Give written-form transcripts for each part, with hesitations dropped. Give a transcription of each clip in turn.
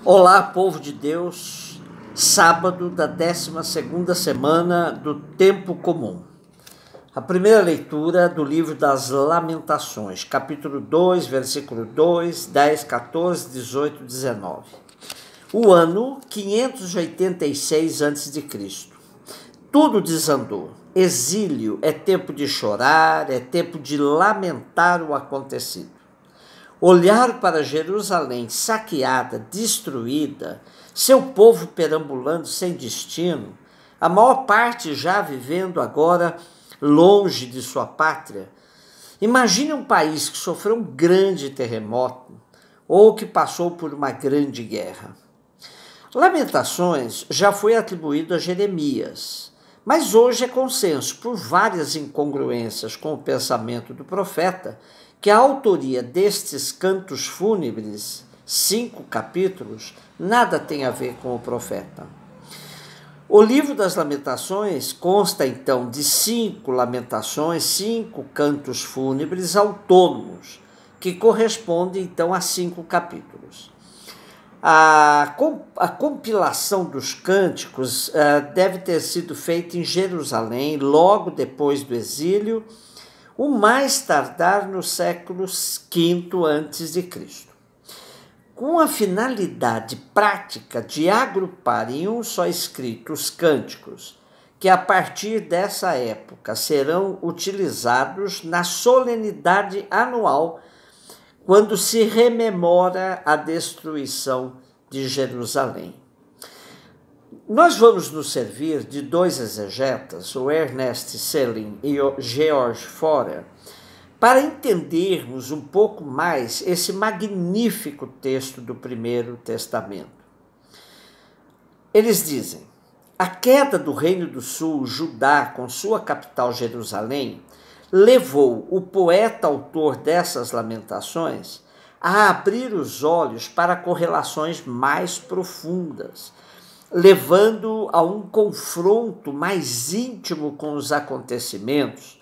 Olá, povo de Deus, sábado da 12ª semana do Tempo Comum. A primeira leitura do livro das Lamentações, capítulo 2, versículo 2, 10, 14, 18, 19. O ano 586 a.C. Tudo desandou. Exílio é tempo de chorar, é tempo de lamentar o acontecido. Olhar para Jerusalém saqueada, destruída, seu povo perambulando sem destino, a maior parte já vivendo agora longe de sua pátria. Imagine um país que sofreu um grande terremoto ou que passou por uma grande guerra. Lamentações já foi atribuído a Jeremias, mas hoje é consenso, por várias incongruências com o pensamento do profeta, que a autoria destes cantos fúnebres, 5 capítulos, nada tem a ver com o profeta. O livro das Lamentações consta então de 5 lamentações, 5 cantos fúnebres autônomos, que correspondem então a 5 capítulos. A compilação dos cânticos deve ter sido feita em Jerusalém, logo depois do exílio, o mais tardar no século V a.C., com a finalidade prática de agrupar em um só escrito os cânticos, que a partir dessa época serão utilizados na solenidade anual, quando se rememora a destruição de Jerusalém. Nós vamos nos servir de 2 exegetas, o Ernest Selin e o George Forer, para entendermos um pouco mais esse magnífico texto do Primeiro Testamento. Eles dizem: a queda do Reino do Sul, Judá, com sua capital Jerusalém, levou o poeta autor dessas lamentações a abrir os olhos para correlações mais profundas, levando a um confronto mais íntimo com os acontecimentos,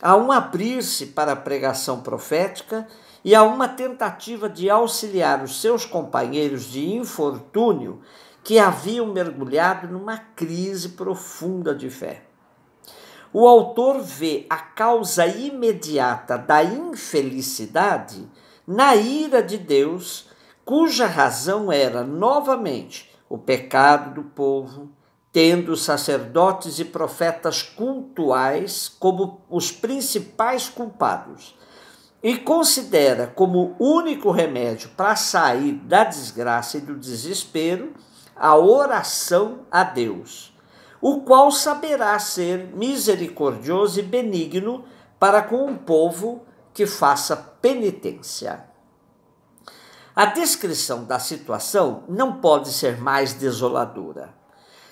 a um abrir-se para a pregação profética e a uma tentativa de auxiliar os seus companheiros de infortúnio que haviam mergulhado numa crise profunda de fé. O autor vê a causa imediata da infelicidade na ira de Deus, cuja razão era, novamente, o pecado do povo, tendo os sacerdotes e profetas cultuais como os principais culpados, e considera como único remédio para sair da desgraça e do desespero a oração a Deus, o qual saberá ser misericordioso e benigno para com um povo que faça penitência. A descrição da situação não pode ser mais desoladora.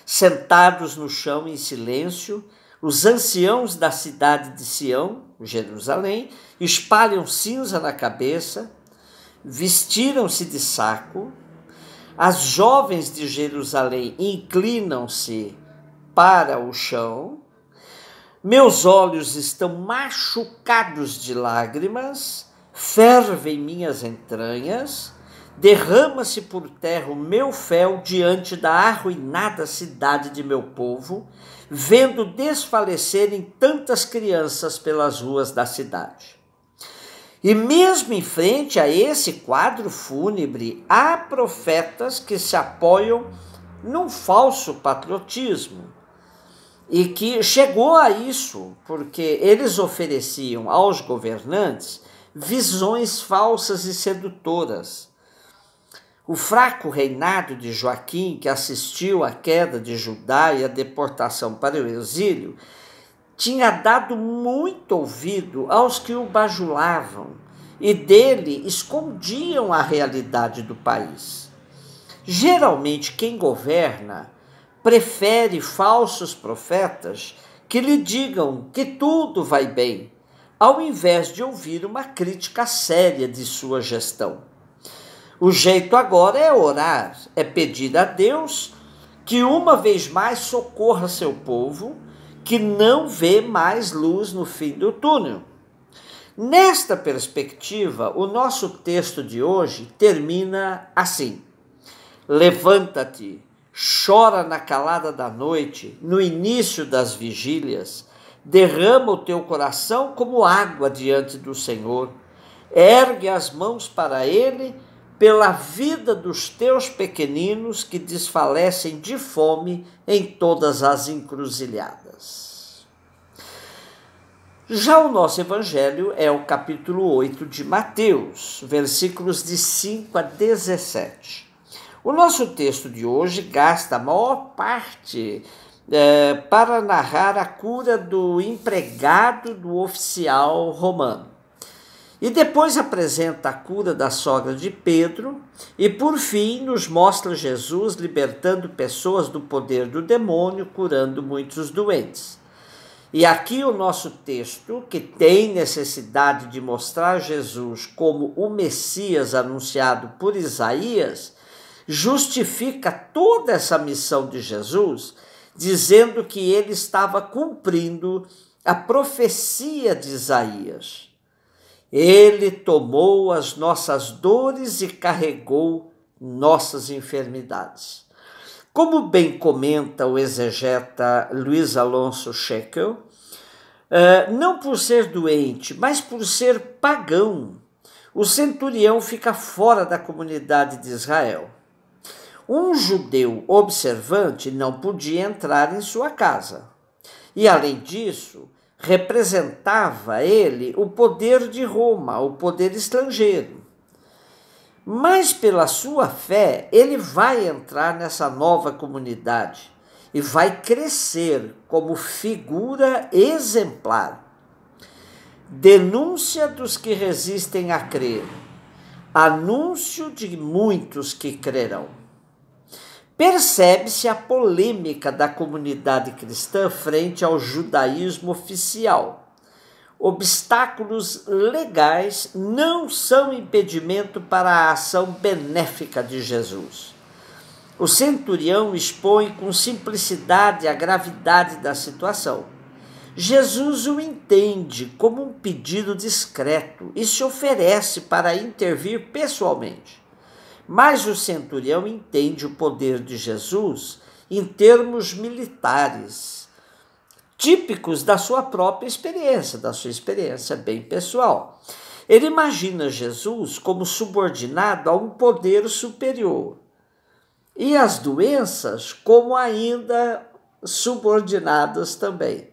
Sentados no chão em silêncio, os anciãos da cidade de Sião, Jerusalém, espalham cinza na cabeça, vestiram-se de saco, as jovens de Jerusalém inclinam-se para o chão, meus olhos estão machucados de lágrimas, fervem minhas entranhas, derrama-se por terra o meu fel diante da arruinada cidade de meu povo, vendo desfalecerem tantas crianças pelas ruas da cidade. E mesmo em frente a esse quadro fúnebre, há profetas que se apoiam num falso patriotismo, e que chegou a isso porque eles ofereciam aos governantes visões falsas e sedutoras. O fraco reinado de Joaquim, que assistiu à queda de Judá e à deportação para o exílio, tinha dado muito ouvido aos que o bajulavam e dele escondiam a realidade do país. Geralmente, quem governa prefere falsos profetas que lhe digam que tudo vai bem, ao invés de ouvir uma crítica séria de sua gestão. O jeito agora é orar, é pedir a Deus que uma vez mais socorra seu povo, que não vê mais luz no fim do túnel. Nesta perspectiva, o nosso texto de hoje termina assim: Levanta-te, chora na calada da noite, no início das vigílias, derrama o teu coração como água diante do Senhor, ergue as mãos para Ele pela vida dos teus pequeninos que desfalecem de fome em todas as encruzilhadas. Já o nosso evangelho é o capítulo 8 de Mateus, versículos de 5 a 17. O nosso texto de hoje gasta a maior parte para narrar a cura do empregado do oficial romano. E depois apresenta a cura da sogra de Pedro e, por fim, nos mostra Jesus libertando pessoas do poder do demônio, curando muitos doentes. E aqui o nosso texto, que tem necessidade de mostrar Jesus como o Messias anunciado por Isaías, justifica toda essa missão de Jesus, dizendo que ele estava cumprindo a profecia de Isaías. Ele tomou as nossas dores e carregou nossas enfermidades. Como bem comenta o exegeta Luiz Alonso Scheckel, não por ser doente, mas por ser pagão, o centurião fica fora da comunidade de Israel. Um judeu observante não podia entrar em sua casa. E, além disso, representava ele o poder de Roma, o poder estrangeiro. Mas pela sua fé, ele vai entrar nessa nova comunidade e vai crescer como figura exemplar. Denúncia dos que resistem a crer, anúncio de muitos que crerão. Percebe-se a polêmica da comunidade cristã frente ao judaísmo oficial. Obstáculos legais não são impedimento para a ação benéfica de Jesus. O centurião expõe com simplicidade a gravidade da situação. Jesus o entende como um pedido discreto e se oferece para intervir pessoalmente. Mas o centurião entende o poder de Jesus em termos militares, típicos da sua própria experiência, da sua experiência bem pessoal. Ele imagina Jesus como subordinado a um poder superior e as doenças como ainda subordinadas também.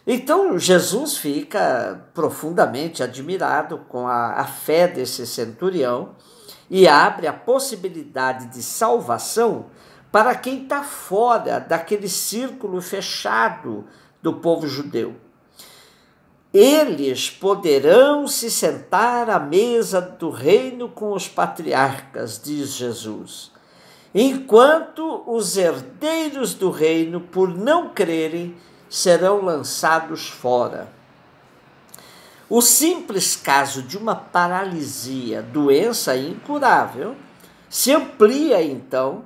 Então Jesus fica profundamente admirado com a fé desse centurião e abre a possibilidade de salvação para quem está fora daquele círculo fechado do povo judeu. Eles poderão se sentar à mesa do reino com os patriarcas, diz Jesus, enquanto os herdeiros do reino, por não crerem, serão lançados fora. O simples caso de uma paralisia, doença incurável, se amplia então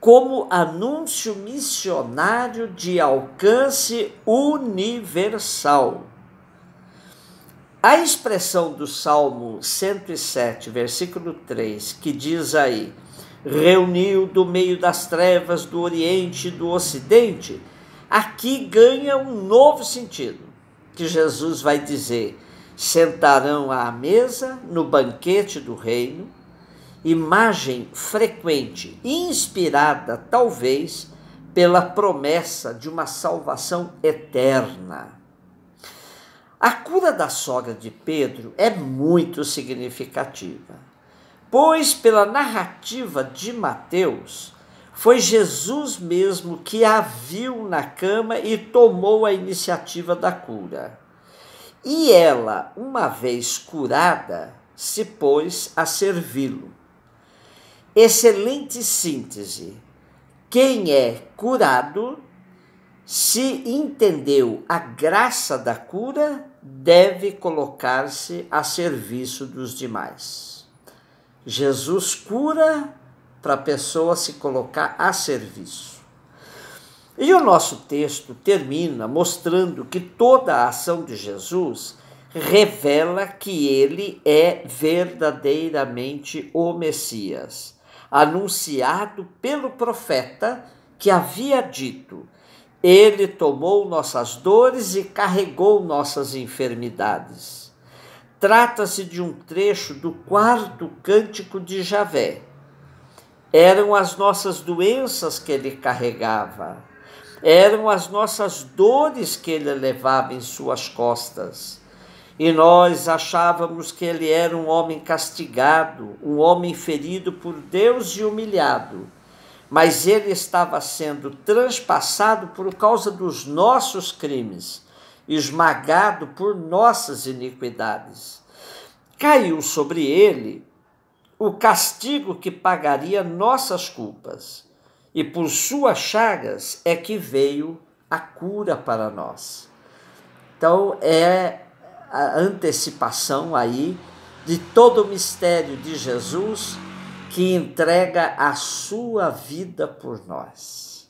como anúncio missionário de alcance universal. A expressão do Salmo 107, versículo 3, que diz aí, reuniu do meio das trevas do Oriente e do Ocidente, aqui ganha um novo sentido, que Jesus vai dizer, sentarão à mesa no banquete do reino, imagem frequente, inspirada talvez pela promessa de uma salvação eterna. A cura da sogra de Pedro é muito significativa, pois pela narrativa de Mateus, foi Jesus mesmo que a viu na cama e tomou a iniciativa da cura. E ela, uma vez curada, se pôs a servi-lo. Excelente síntese. Quem é curado, se entendeu a graça da cura, deve colocar-se a serviço dos demais. Jesus cura para a pessoa se colocar a serviço. E o nosso texto termina mostrando que toda a ação de Jesus revela que ele é verdadeiramente o Messias, anunciado pelo profeta, que havia dito: Ele tomou nossas dores e carregou nossas enfermidades. Trata-se de um trecho do 4º cântico de Javé. Eram as nossas doenças que ele carregava, eram as nossas dores que ele levava em suas costas. E nós achávamos que ele era um homem castigado, um homem ferido por Deus e humilhado. Mas ele estava sendo transpassado por causa dos nossos crimes, esmagado por nossas iniquidades. Caiu sobre ele o castigo que pagaria nossas culpas, e por suas chagas é que veio a cura para nós. Então é a antecipação aí de todo o mistério de Jesus, que entrega a sua vida por nós.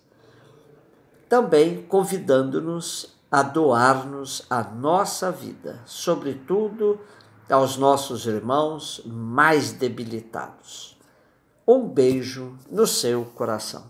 Também convidando-nos a doar-nos a nossa vida, sobretudo aos nossos irmãos mais debilitados. Um beijo no seu coração.